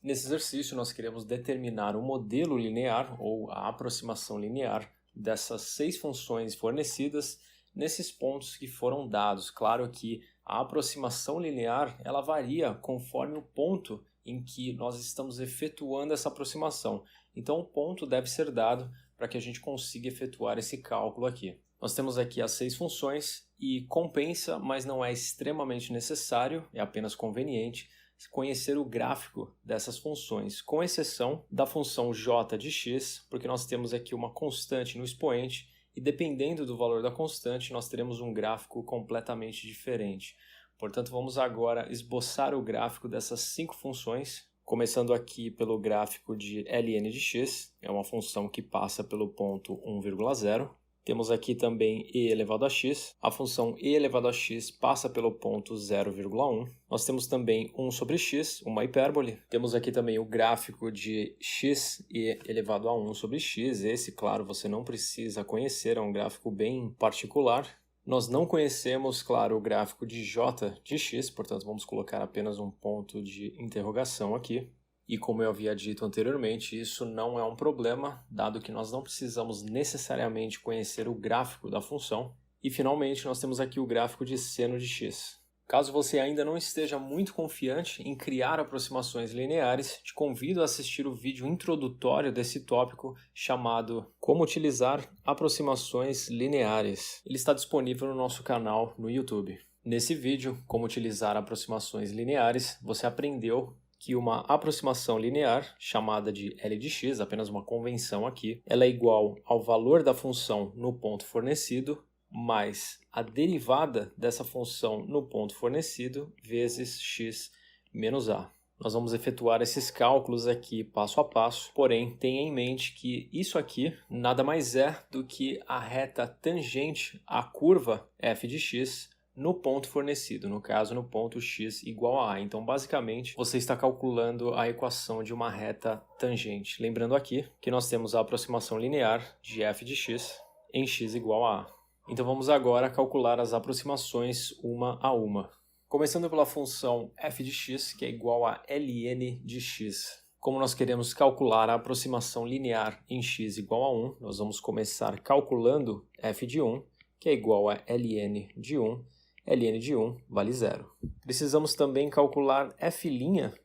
Nesse exercício, nós queremos determinar o modelo linear ou a aproximação linear dessas 6 funções fornecidas nesses pontos que foram dados. Claro que a aproximação linear ela varia conforme o ponto em que nós estamos efetuando essa aproximação. Então, o ponto deve ser dado para que a gente consiga efetuar esse cálculo aqui. Nós temos aqui as 6 funções e compensa, mas não é extremamente necessário, é apenas conveniente, conhecer o gráfico dessas funções, com exceção da função j de x, porque nós temos aqui uma constante no expoente e dependendo do valor da constante, nós teremos um gráfico completamente diferente. Portanto, vamos agora esboçar o gráfico dessas 5 funções, começando aqui pelo gráfico de ln de x, é uma função que passa pelo ponto 1,0. Temos aqui também e elevado a x. A função e elevado a x passa pelo ponto 0,1. Nós temos também 1 sobre x, uma hipérbole. Temos aqui também o gráfico de x e elevado a 1 sobre x. Esse, claro, você não precisa conhecer, é um gráfico bem particular. Nós não conhecemos, claro, o gráfico de j de x, portanto vamos colocar apenas um ponto de interrogação aqui. E como eu havia dito anteriormente, isso não é um problema, dado que nós não precisamos necessariamente conhecer o gráfico da função. E finalmente nós temos aqui o gráfico de seno de x. Caso você ainda não esteja muito confiante em criar aproximações lineares, te convido a assistir o vídeo introdutório desse tópico chamado Como utilizar aproximações lineares. Ele está disponível no nosso canal no YouTube. Nesse vídeo, Como utilizar aproximações lineares, você aprendeu que uma aproximação linear, chamada de L de x, apenas uma convenção aqui, ela é igual ao valor da função no ponto fornecido, mais a derivada dessa função no ponto fornecido, vezes x menos a. Nós vamos efetuar esses cálculos aqui passo a passo, porém tenha em mente que isso aqui nada mais é do que a reta tangente à curva f de x, no ponto fornecido, no caso no ponto x igual a. Então, basicamente, você está calculando a equação de uma reta tangente. Lembrando aqui que nós temos a aproximação linear de f de x em x igual a a. Então, vamos agora calcular as aproximações uma a uma. Começando pela função f de x, que é igual a ln de x. Como nós queremos calcular a aproximação linear em x igual a 1, nós vamos começar calculando f de 1, que é igual a ln de 1. ln de 1 vale 0. Precisamos também calcular f'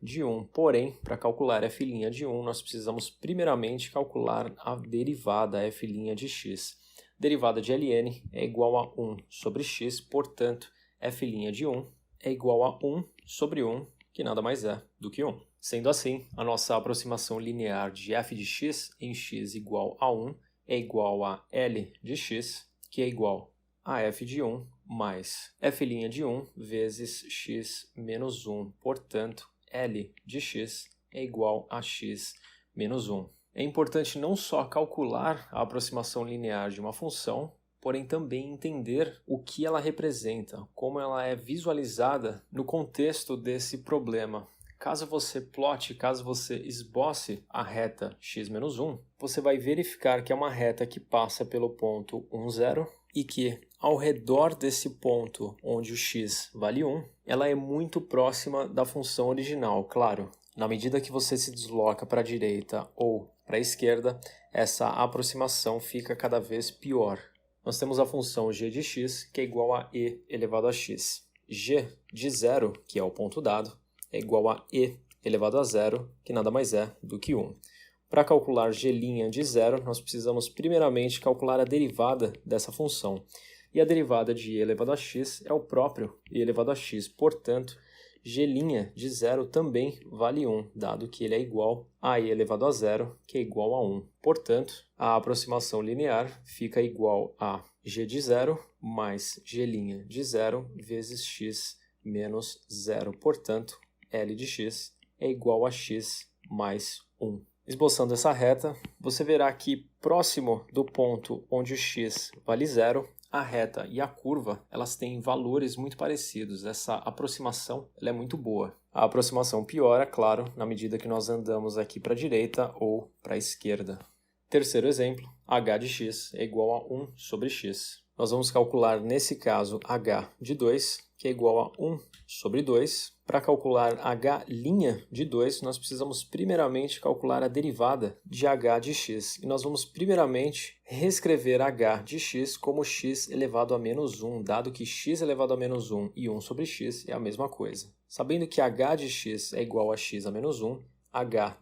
de 1, porém, para calcular f' de 1, nós precisamos primeiramente calcular a derivada f' de x. Derivada de ln é igual a 1 sobre x, portanto, f' de 1 é igual a 1 sobre 1, que nada mais é do que 1. Sendo assim, a nossa aproximação linear de f de x em x igual a 1 é igual a L de x, que é igual a f de 1 mais f' de 1 vezes x menos 1. Portanto, L de x é igual a x menos 1. É importante não só calcular a aproximação linear de uma função, porém também entender o que ela representa, como ela é visualizada no contexto desse problema. Caso você plote, caso você esboce a reta x menos 1, você vai verificar que é uma reta que passa pelo ponto 1, 0 e que ao redor desse ponto onde o x vale 1, ela é muito próxima da função original, claro. Na medida que você se desloca para a direita ou para a esquerda, essa aproximação fica cada vez pior. Nós temos a função g de x, que é igual a e elevado a x. G de 0, que é o ponto dado, é igual a e elevado a 0, que nada mais é do que 1. Para calcular g' de 0, nós precisamos primeiramente calcular a derivada dessa função. E a derivada de e elevado a x é o próprio e elevado a x, portanto, g' de 0 também vale 1, dado que ele é igual a e elevado a 0, que é igual a 1. Portanto, a aproximação linear fica igual a g de 0 mais g' de 0 vezes x menos 0. Portanto, L de x é igual a x mais 1. Esboçando essa reta, você verá que próximo do ponto onde o x vale 0, a reta e a curva elas têm valores muito parecidos. Essa aproximação ela é muito boa. A aproximação piora, claro, na medida que nós andamos aqui para a direita ou para a esquerda. Terceiro exemplo, h de x é igual a 1 sobre x. nós vamos calcular, nesse caso, h de 2, que é igual a 1 sobre 2. Para calcular h' de 2, nós precisamos primeiramente calcular a derivada de h de x. E nós vamos primeiramente reescrever h de x como x elevado a menos 1, dado que x elevado a menos 1 e 1 sobre x é a mesma coisa. Sabendo que h de x é igual a x a menos 1, h'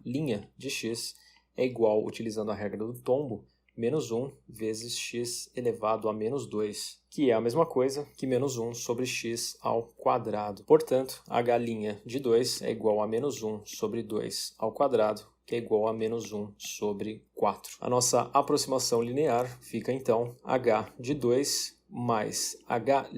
de x é igual, utilizando a regra do tombo, menos 1 vezes x elevado a menos 2, que é a mesma coisa que menos 1 sobre x ao quadrado. Portanto, h' de 2 é igual a menos 1 sobre 2 ao quadrado, que é igual a menos 1 sobre 4. A nossa aproximação linear fica, então, h de 2 mais h'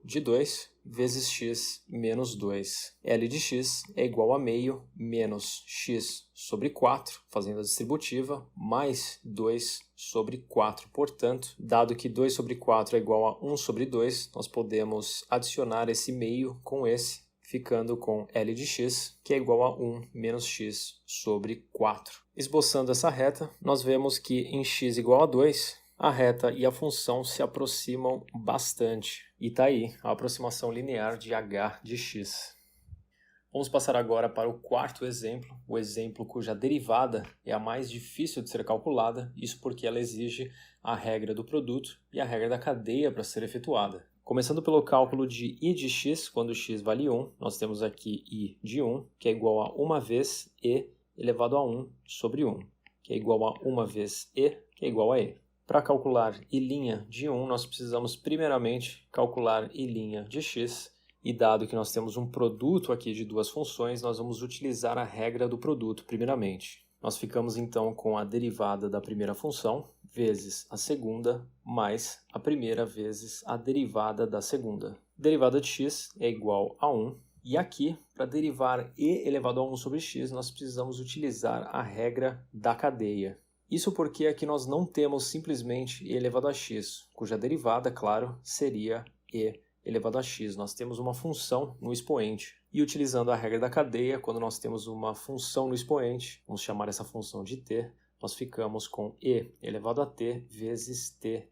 de 2 vezes x menos 2. L de x é igual a meio menos x sobre 4, fazendo a distributiva, mais 2 sobre 4. Portanto, dado que 2 sobre 4 é igual a 1 sobre 2, nós podemos adicionar esse meio com esse, ficando com L de x, que é igual a 1 menos x sobre 4. Esboçando essa reta, nós vemos que em x igual a 2, a reta e a função se aproximam bastante. E está aí a aproximação linear de h de x. Vamos passar agora para o quarto exemplo, o exemplo cuja derivada é a mais difícil de ser calculada, isso porque ela exige a regra do produto e a regra da cadeia para ser efetuada. Começando pelo cálculo de I de x, quando x vale 1, nós temos aqui I de 1, que é igual a 1 vezes E elevado a 1 sobre 1, que é igual a 1 vezes E, que é igual a E. Para calcular I' de 1, nós precisamos primeiramente calcular I' de x, e dado que nós temos um produto aqui de duas funções, nós vamos utilizar a regra do produto primeiramente. Nós ficamos então com a derivada da primeira função vezes a segunda mais a primeira vezes a derivada da segunda. Derivada de x é igual a 1. E aqui, para derivar e elevado a 1 sobre x, nós precisamos utilizar a regra da cadeia. Isso porque aqui nós não temos simplesmente e elevado a x, cuja derivada, claro, seria e elevado a x. Nós temos uma função no expoente. E utilizando a regra da cadeia, quando nós temos uma função no expoente, vamos chamar essa função de t, nós ficamos com e elevado a t vezes t'.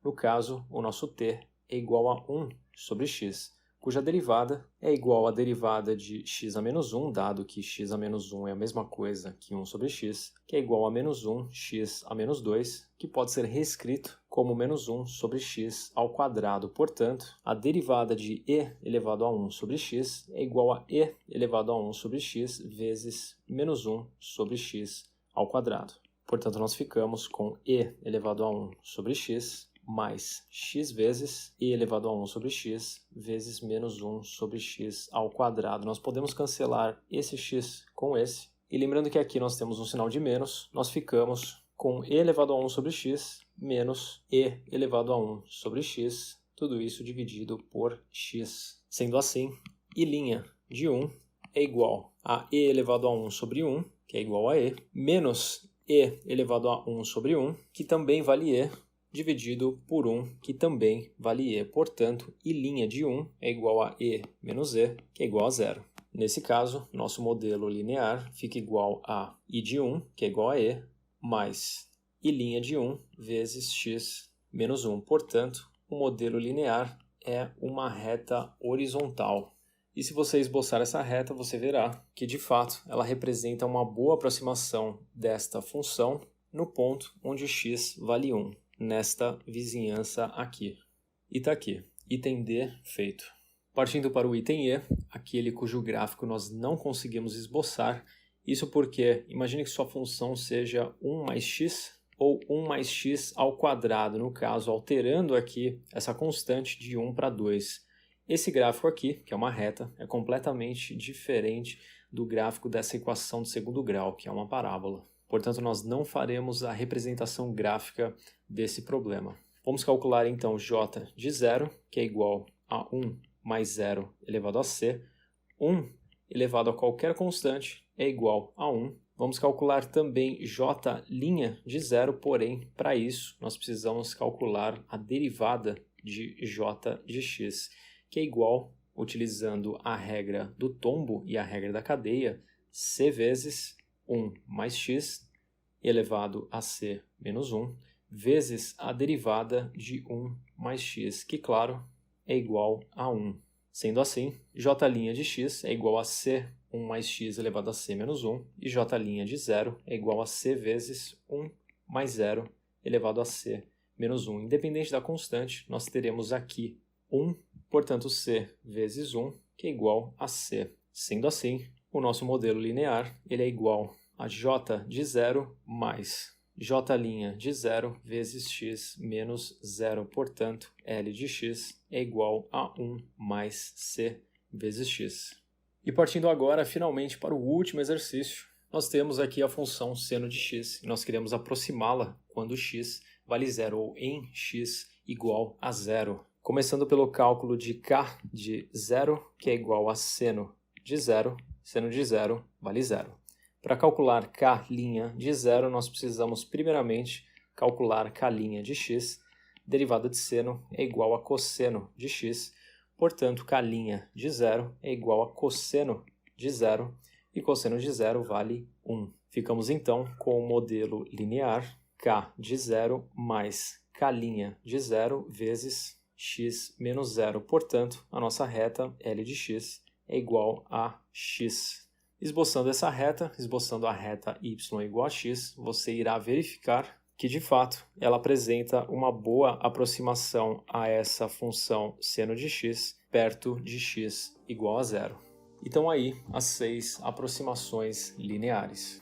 No caso, o nosso t é igual a 1 sobre x, cuja derivada é igual à derivada de x a menos 1, dado que x a menos 1 é a mesma coisa que 1 sobre x, que é igual a menos 1 x a menos 2, que pode ser reescrito como menos 1 sobre x ao quadrado. Portanto, a derivada de e elevado a 1 sobre x é igual a e elevado a 1 sobre x vezes menos 1 sobre x ao quadrado. Portanto, nós ficamos com e elevado a 1 sobre x mais x vezes e elevado a 1 sobre x vezes menos 1 sobre x ao quadrado. Nós podemos cancelar esse x com esse. E lembrando que aqui nós temos um sinal de menos, nós ficamos com e elevado a 1 sobre x menos e elevado a 1 sobre x, tudo isso dividido por x. Sendo assim, I' de 1 é igual a e elevado a 1 sobre 1, que é igual a e, menos e elevado a 1 sobre 1, que também vale e, dividido por 1, que também vale e. Portanto, I' de 1 é igual a e menos e, que é igual a 0. Nesse caso, nosso modelo linear fica igual a I de 1, que é igual a e, mais I' de 1 vezes x menos 1. Portanto, o modelo linear é uma reta horizontal. E se você esboçar essa reta, você verá que, de fato, ela representa uma boa aproximação desta função no ponto onde x vale 1, nesta vizinhança aqui. E está aqui, item D feito. Partindo para o item E, aquele cujo gráfico nós não conseguimos esboçar, isso porque, imagine que sua função seja 1 mais x ou 1 mais x ao quadrado, no caso, alterando aqui essa constante de 1 para 2. Esse gráfico aqui, que é uma reta, é completamente diferente do gráfico dessa equação de segundo grau, que é uma parábola. Portanto, nós não faremos a representação gráfica desse problema. Vamos calcular então j de 0, que é igual a 1 mais 0 elevado a c. 1 elevado a qualquer constante é igual a 1. Vamos calcular também j' de 0, porém, para isso, nós precisamos calcular a derivada de j de x, que é igual, utilizando a regra do tombo e a regra da cadeia, c vezes 1 mais x elevado a c menos 1, vezes a derivada de 1 mais x, que, claro, é igual a 1. Sendo assim, j' de x é igual a c 1 mais x elevado a c menos 1, e j' de 0 é igual a c vezes 1 mais 0 elevado a c menos 1. Independente da constante, nós teremos aqui 1, portanto c vezes 1, que é igual a c. Sendo assim, o nosso modelo linear ele é igual a j de 0 mais j' de 0 vezes x menos 0. Portanto, L de x é igual a 1 mais c vezes x. E partindo agora, finalmente, para o último exercício, nós temos aqui a função seno de x. E nós queremos aproximá-la quando x vale 0 ou em x igual a 0. Começando pelo cálculo de k de 0, que é igual a seno de 0. Seno de 0 vale 0. Para calcular k' de 0, nós precisamos primeiramente calcular k' de x. Derivada de seno é igual a cosseno de x. Portanto, k' de 0 é igual a cosseno de 0. E cosseno de 0 vale 1. Ficamos então com o modelo linear k de 0 mais k' de 0 vezes x menos 0. Portanto, a nossa reta L de x é igual a x. Esboçando essa reta, esboçando a reta y igual a x, você irá verificar que, de fato, ela apresenta uma boa aproximação a essa função seno de x perto de x igual a 0. Então aí, as 6 aproximações lineares.